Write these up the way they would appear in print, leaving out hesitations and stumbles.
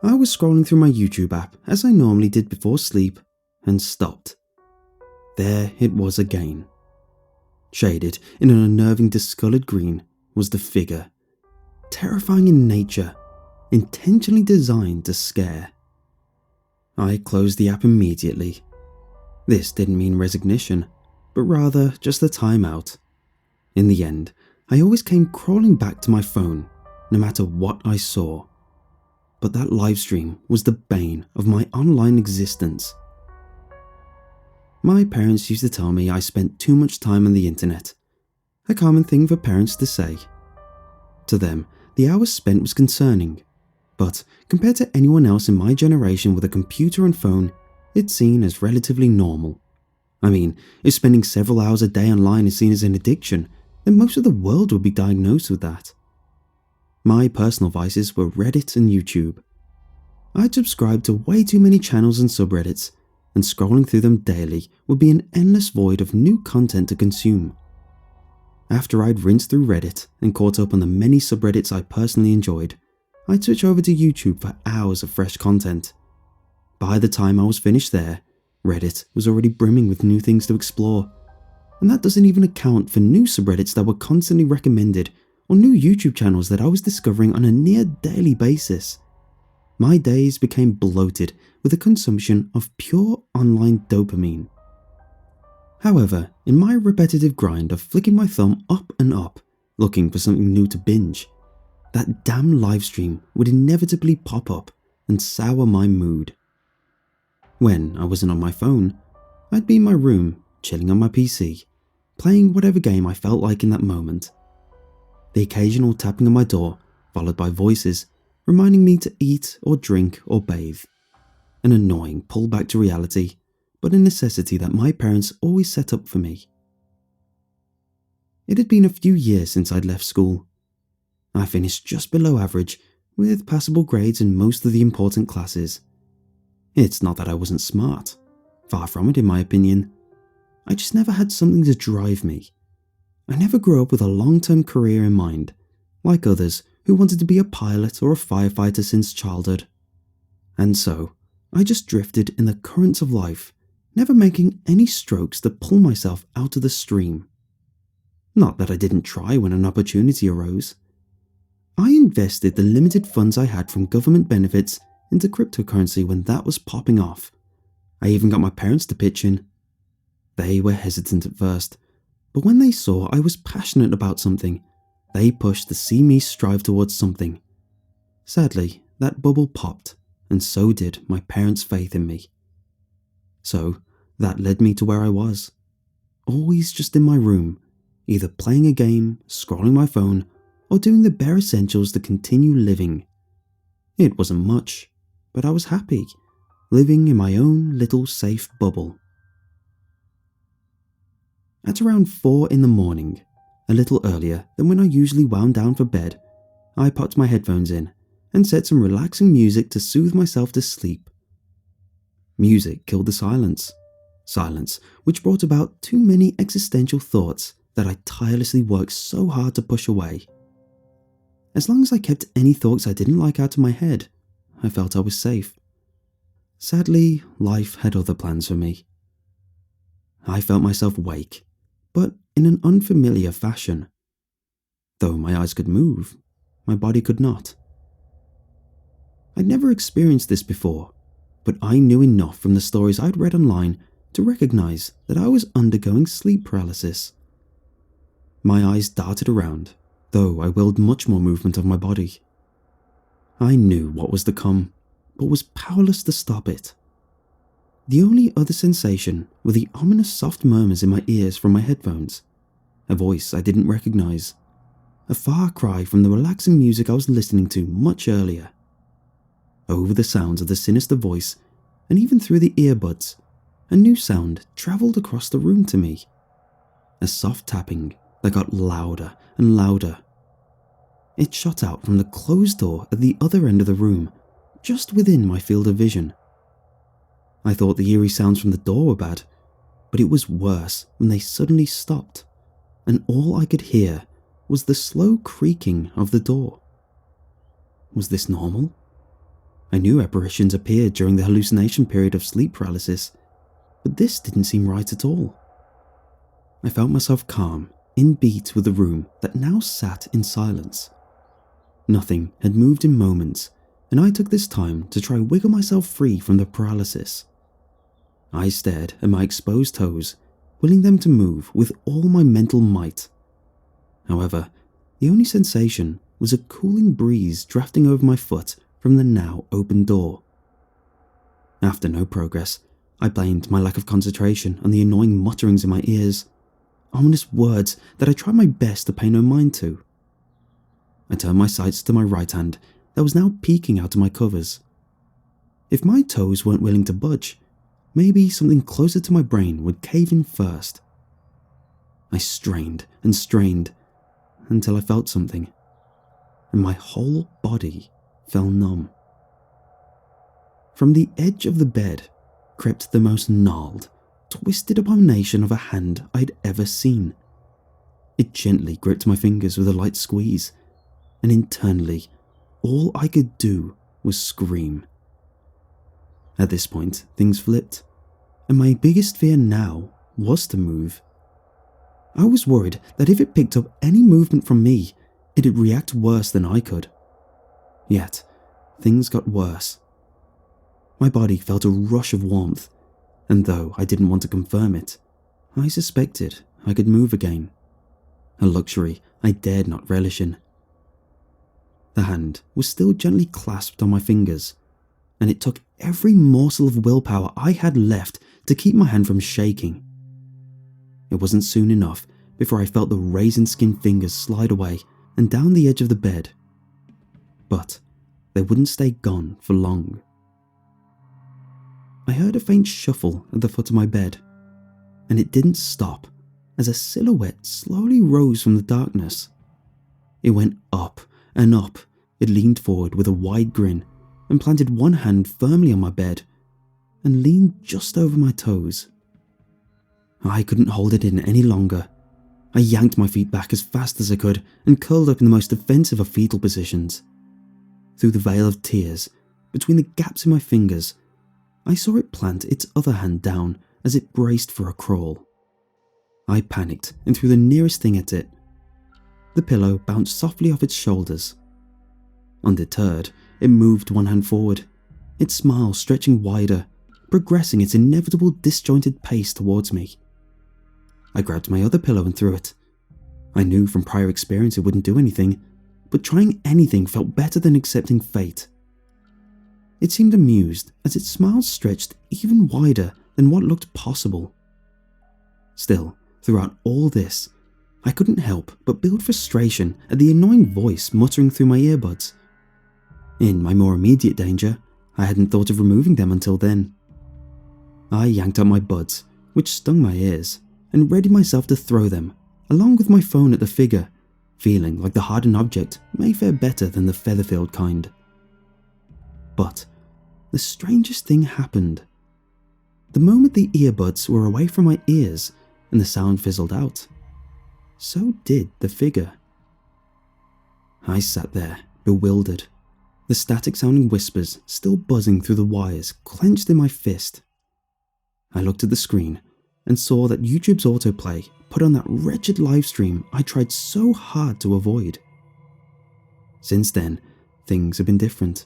I was scrolling through my YouTube app as I normally did before sleep and stopped. There it was again. Shaded in an unnerving discoloured green was the figure, terrifying in nature, intentionally designed to scare. I closed the app immediately. This didn't mean resignation, but rather just a timeout. In the end, I always came crawling back to my phone, no matter what I saw. But that livestream was the bane of my online existence. My parents used to tell me I spent too much time on the internet, a common thing for parents to say. To them, the hours spent was concerning, but compared to anyone else in my generation with a computer and phone, it's seen as relatively normal. I mean, if spending several hours a day online is seen as an addiction, then most of the world would be diagnosed with that. My personal vices were Reddit and YouTube. I'd subscribed to way too many channels and subreddits, and scrolling through them daily would be an endless void of new content to consume. After I'd rinsed through Reddit and caught up on the many subreddits I personally enjoyed, I'd switch over to YouTube for hours of fresh content. By the time I was finished there, Reddit was already brimming with new things to explore, and that doesn't even account for new subreddits that were constantly recommended or new YouTube channels that I was discovering on a near daily basis. My days became bloated with the consumption of pure online dopamine. However, in my repetitive grind of flicking my thumb up and up, looking for something new to binge, that damn livestream would inevitably pop up and sour my mood. When I wasn't on my phone, I'd be in my room, chilling on my PC, playing whatever game I felt like in that moment. The occasional tapping on my door, followed by voices, reminding me to eat or drink or bathe. An annoying pull back to reality, but a necessity that my parents always set up for me. It had been a few years since I'd left school. I finished just below average, with passable grades in most of the important classes. It's not that I wasn't smart. Far from it, in my opinion. I just never had something to drive me. I never grew up with a long-term career in mind, like others who wanted to be a pilot or a firefighter since childhood. And so, I just drifted in the currents of life, never making any strokes to pull myself out of the stream. Not that I didn't try when an opportunity arose. I invested the limited funds I had from government benefits into cryptocurrency when that was popping off. I even got my parents to pitch in. They were hesitant at first, but when they saw I was passionate about something, they pushed to see me strive towards something. Sadly, that bubble popped, and so did my parents' faith in me. So, that led me to where I was. Always just in my room, either playing a game, scrolling my phone, or doing the bare essentials to continue living. It wasn't much, but I was happy, living in my own little safe bubble. At around 4 in the morning, a little earlier than when I usually wound down for bed, I popped my headphones in and set some relaxing music to soothe myself to sleep. Music killed the silence which brought about too many existential thoughts that I tirelessly worked so hard to push away. As long as I kept any thoughts I didn't like out of my head, I felt I was safe. Sadly, life had other plans for me. I felt myself wake, but in an unfamiliar fashion. Though my eyes could move, my body could not. I'd never experienced this before, but I knew enough from the stories I'd read online to recognize that I was undergoing sleep paralysis. My eyes darted around, though I willed much more movement of my body. I knew what was to come, but was powerless to stop it. The only other sensation were the ominous soft murmurs in my ears from my headphones, a voice I didn't recognize, a far cry from the relaxing music I was listening to much earlier. Over the sounds of the sinister voice, and even through the earbuds, a new sound travelled across the room to me. A soft tapping that got louder and louder. It shot out from the closed door at the other end of the room, just within my field of vision. I thought the eerie sounds from the door were bad, but it was worse when they suddenly stopped, and all I could hear was the slow creaking of the door. Was this normal? I knew apparitions appeared during the hallucination period of sleep paralysis, but this didn't seem right at all. I felt myself calm, in beat with the room that now sat in silence. Nothing had moved in moments, and I took this time to try wiggle myself free from the paralysis. I stared at my exposed toes, willing them to move with all my mental might. However, the only sensation was a cooling breeze drafting over my foot from the now open door. After no progress, I blamed my lack of concentration on the annoying mutterings in my ears, ominous words that I tried my best to pay no mind to. I turned my sights to my right hand that was now peeking out of my covers. If my toes weren't willing to budge, maybe something closer to my brain would cave in first. I strained and strained until I felt something, and my whole body fell numb. From the edge of the bed crept the most gnarled, twisted abomination of a hand I'd ever seen. It gently gripped my fingers with a light squeeze, and internally, all I could do was scream. At this point, things flipped, and my biggest fear now was to move. I was worried that if it picked up any movement from me, it'd react worse than I could. Yet, things got worse. My body felt a rush of warmth, and though I didn't want to confirm it, I suspected I could move again, a luxury I dared not relish in. The hand was still gently clasped on my fingers, and it took every morsel of willpower I had left to keep my hand from shaking. It wasn't soon enough before I felt the raisin-skin fingers slide away and down the edge of the bed. But they wouldn't stay gone for long. I heard a faint shuffle at the foot of my bed, and it didn't stop as a silhouette slowly rose from the darkness. It went up and up. It leaned forward with a wide grin and planted one hand firmly on my bed and leaned just over my toes. I couldn't hold it in any longer. I yanked my feet back as fast as I could and curled up in the most defensive of fetal positions. Through the veil of tears, between the gaps in my fingers, I saw it plant its other hand down as it braced for a crawl. I panicked and threw the nearest thing at it. The pillow bounced softly off its shoulders. Undeterred, it moved one hand forward, its smile stretching wider, progressing its inevitable disjointed pace towards me. I grabbed my other pillow and threw it. I knew from prior experience it wouldn't do anything, but trying anything felt better than accepting fate. It seemed amused as its smile stretched even wider than what looked possible. Still, throughout all this, I couldn't help but build frustration at the annoying voice muttering through my earbuds. In my more immediate danger, I hadn't thought of removing them until then. I yanked out my buds, which stung my ears, and readied myself to throw them, along with my phone at the figure, feeling like the hardened object may fare better than the feather-filled kind. But the strangest thing happened. The moment the earbuds were away from my ears and the sound fizzled out, so did the figure. I sat there, bewildered, the static-sounding whispers still buzzing through the wires clenched in my fist. I looked at the screen and saw that YouTube's autoplay put on that wretched livestream I tried so hard to avoid. Since then, things have been different,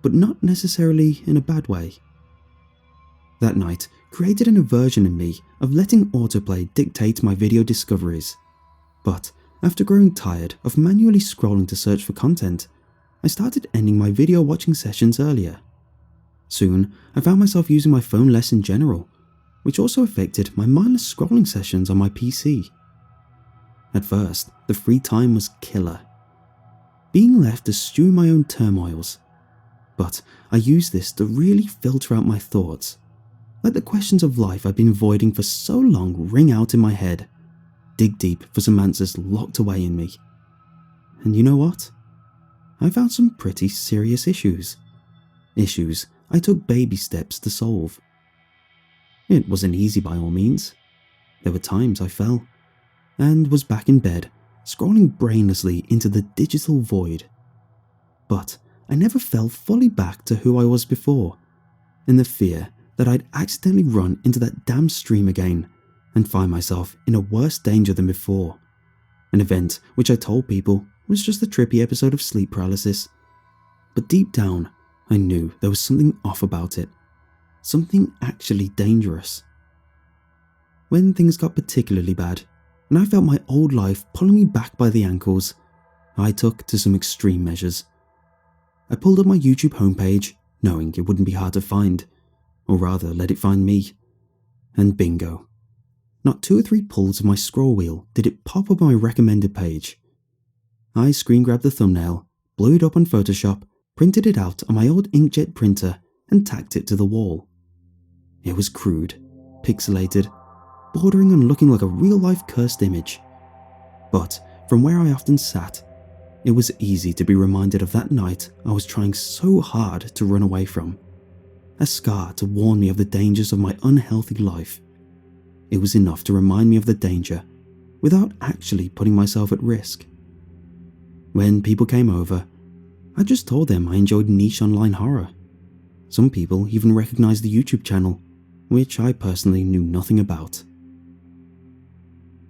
but not necessarily in a bad way. That night created an aversion in me of letting autoplay dictate my video discoveries, but after growing tired of manually scrolling to search for content, I started ending my video watching sessions earlier. Soon, I found myself using my phone less in general, which also affected my mindless scrolling sessions on my PC. At first, the free time was killer, being left to stew in my own turmoils, but I used this to really filter out my thoughts, let the questions of life I'd been avoiding for so long ring out in my head, dig deep for some answers locked away in me. And you know what? I found some pretty serious issues. Issues I took baby steps to solve. It wasn't easy by all means. There were times I fell, and was back in bed, scrolling brainlessly into the digital void. But I never fell fully back to who I was before, in the fear that I'd accidentally run into that damn stream again and find myself in a worse danger than before. An event which I told people was just a trippy episode of sleep paralysis. But deep down, I knew there was something off about it. Something actually dangerous. When things got particularly bad, and I felt my old life pulling me back by the ankles, I took to some extreme measures. I pulled up my YouTube homepage, knowing it wouldn't be hard to find, or rather let it find me. And bingo. Not 2 or 3 pulls of my scroll wheel did it pop up on my recommended page. I screen grabbed the thumbnail, blew it up on Photoshop, printed it out on my old inkjet printer, and tacked it to the wall. It was crude, pixelated, bordering on looking like a real-life cursed image. But from where I often sat, it was easy to be reminded of that night I was trying so hard to run away from. A scar to warn me of the dangers of my unhealthy life. It was enough to remind me of the danger without actually putting myself at risk. When people came over, I just told them I enjoyed niche online horror. Some people even recognized the YouTube channel, which I personally knew nothing about.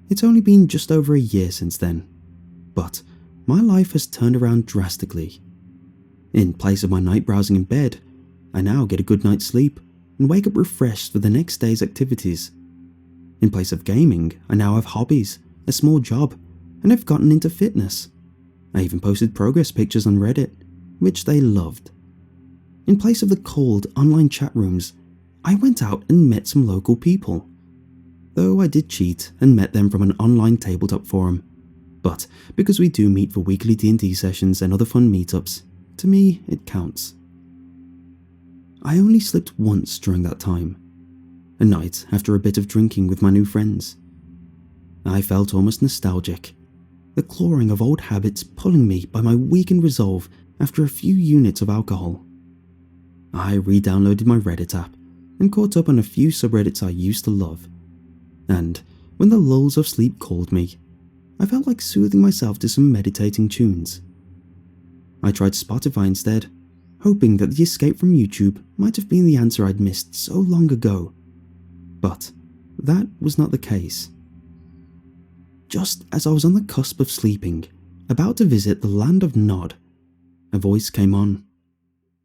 It's only been just over a year since then, but my life has turned around drastically. In place of my night browsing in bed, I now get a good night's sleep and wake up refreshed for the next day's activities. In place of gaming, I now have hobbies, a small job, and I've gotten into fitness. I even posted progress pictures on Reddit, which they loved. In place of the cold online chat rooms, I went out and met some local people. Though I did cheat and met them from an online tabletop forum. But because we do meet for weekly D&D sessions and other fun meetups, to me it counts. I only slipped once during that time. A night after a bit of drinking with my new friends. I felt almost nostalgic, the clawing of old habits pulling me by my weakened resolve after a few units of alcohol. I re-downloaded my Reddit app and caught up on a few subreddits I used to love. And when the lulls of sleep called me, I felt like soothing myself to some meditating tunes. I tried Spotify instead, hoping that the escape from YouTube might have been the answer I'd missed so long ago. But that was not the case. Just as I was on the cusp of sleeping, about to visit the land of Nod, a voice came on.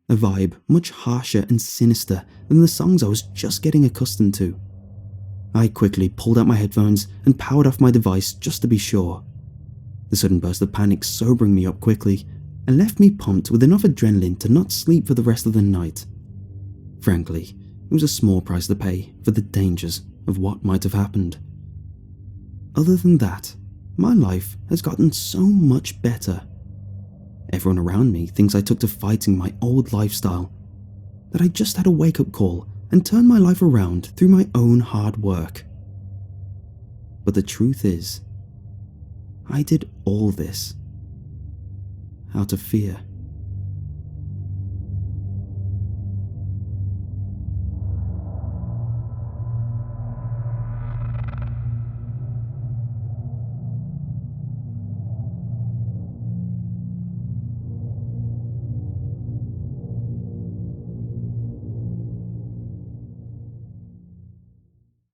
A vibe much harsher and sinister than the songs I was just getting accustomed to. I quickly pulled out my headphones and powered off my device just to be sure. The sudden burst of panic sobering me up quickly and left me pumped with enough adrenaline to not sleep for the rest of the night. Frankly, it was a small price to pay for the dangers of what might have happened. Other than that, my life has gotten so much better. Everyone around me thinks I took to fighting my old lifestyle, that I just had a wake-up call and turned my life around through my own hard work. But the truth is, I did all this out of fear.